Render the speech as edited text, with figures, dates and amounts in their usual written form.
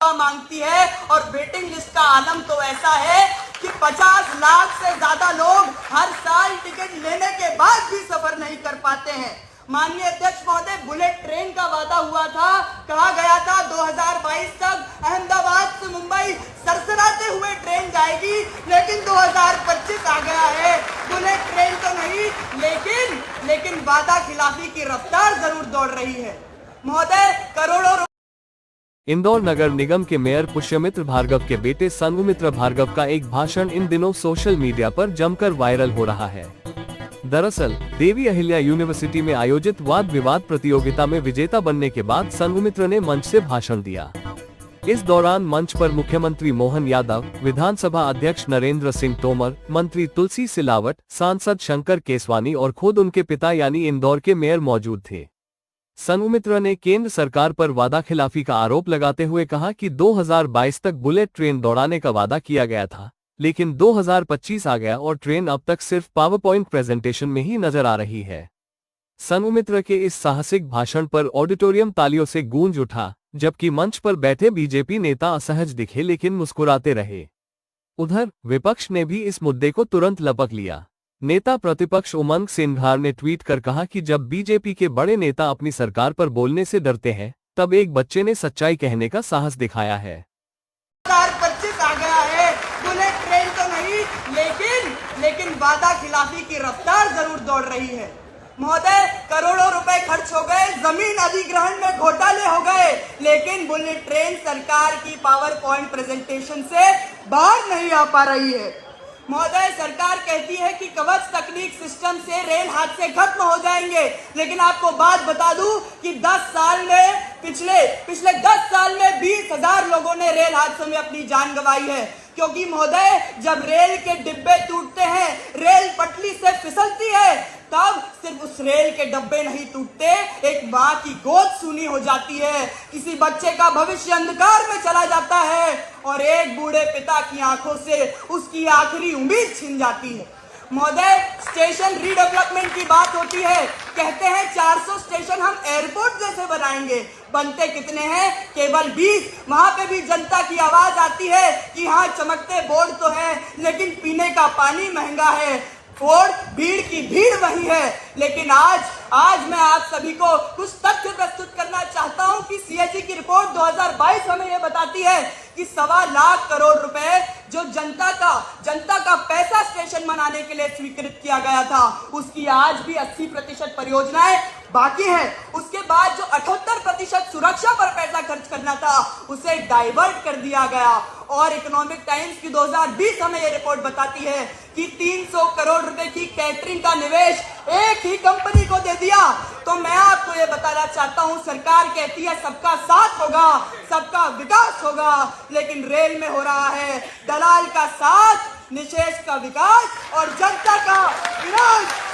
मांगती है और वेटिंग लिस्ट का आलम तो ऐसा है कि 50 लाख से ज्यादा लोग हर साल टिकट लेने के बाद भी सफर नहीं कर पाते हैं। माननीय अध्यक्ष महोदय, बुलेट ट्रेन का वादा हुआ था, कहा गया था 2022 तक अहमदाबाद से मुंबई सरसराते हुए ट्रेन जाएगी, लेकिन 2025 आ गया है। बुलेट ट्रेन तो नहीं, लेकिन वादा खिलाफी की रफ्तार जरूर दौड़ रही है। महोदय, करोड़ों इंदौर नगर निगम के मेयर पुष्यमित्र भार्गव के बेटे संघमित्र भार्गव का एक भाषण इन दिनों सोशल मीडिया पर जमकर वायरल हो रहा है। दरअसल देवी अहिल्या यूनिवर्सिटी में आयोजित वाद विवाद प्रतियोगिता में विजेता बनने के बाद संघमित्र ने मंच से भाषण दिया। इस दौरान मंच पर मुख्यमंत्री मोहन यादव, विधानसभा अध्यक्ष नरेंद्र सिंह तोमर, मंत्री तुलसी सिलावट, सांसद शंकर केसवानी और खुद उनके पिता यानी इंदौर के मेयर मौजूद थे। संघमित्र ने केंद्र सरकार पर वादा खिलाफी का आरोप लगाते हुए कहा कि 2022 तक बुलेट ट्रेन दौड़ाने का वादा किया गया था, लेकिन 2025 आ गया और ट्रेन अब तक सिर्फ पावर पॉइंट प्रेजेंटेशन में ही नजर आ रही है। संघमित्र के इस साहसिक भाषण पर ऑडिटोरियम तालियों से गूंज उठा, जबकि मंच पर बैठे बीजेपी नेता असहज दिखे लेकिन मुस्कुराते रहे। उधर विपक्ष ने भी इस मुद्दे को तुरंत लपक लिया। नेता प्रतिपक्ष उमंग सिंघार ने ट्वीट कर कहा कि जब बीजेपी के बड़े नेता अपनी सरकार पर बोलने से डरते हैं, तब एक बच्चे ने सच्चाई कहने का साहस दिखाया है। 2025 आ गया है, बुलेट ट्रेन तो नहीं, लेकिन वादा खिलाफी की रफ्तार जरूर दौड़ रही है। महोदय, करोड़ों रुपए खर्च हो गए, जमीन अधिग्रहण में घोटाले हो गए, लेकिन बुलेट ट्रेन सरकार की पावर पॉइंट प्रेजेंटेशन से बाहर नहीं आ पा रही है। महोदय, सरकार कहती है कि कवच तकनीक सिस्टम से रेल हादसे खत्म हो जाएंगे, लेकिन आपको बात बता दूं कि 10 साल में पिछले 10 साल में 20,000 लोगों ने रेल हादसों में अपनी जान गंवाई है। क्योंकि महोदय, जब रेल के डिब्बे टूटते हैं, रेल पटरी से फिसलती है, तब सिर्फ उस रेल के डब्बे नहीं टूटते, एक माँ की गोद सूनी हो जाती है, किसी बच्चे का भविष्य अंधकार में चला जाता है और एक बूढ़े पिता की आंखों से उसकी आखिरी उम्मीद छिन जाती है। महोदय, स्टेशन रीडेवलपमेंट की बात होती है, कहते हैं 400 स्टेशन हम एयरपोर्ट जैसे बनाएंगे, बनते कितने हैं? केवल 20। वहां पे भी जनता की आवाज आती है कि हाँ, चमकते बोर्ड तो है, लेकिन पीने का पानी महंगा है। और भीड़ की भीड़ वही है। लेकिन आज मैं आप सभी को कुछ तथ्य प्रस्तुत करना चाहता हूं कि सीएजी की रिपोर्ट 2022 हमें यह बताती है कि 1.25 लाख करोड़ रुपए जो जनता का पैसा स्टेशन बनाने के लिए स्वीकृत किया गया था, उसकी आज भी 80% परियोजनाएं बाकी है। उसके बाद जो 78% सुरक्षा पर पैसा खर्च करना था, उसे डाइवर्ट कर दिया गया। और इकोनॉमिक टाइम्स की 2020 हमें यह रिपोर्ट बताती है कि 300 करोड़ रुपए की कैटरिंग का निवेश एक ही कंपनी को दे दिया। तो मैं आपको ये बताना चाहता हूं, सरकार कहती है सबका साथ होगा, सबका विकास होगा, लेकिन रेल में हो रहा है दलाल का साथ, निशेष का विकास और जनता का विनाश।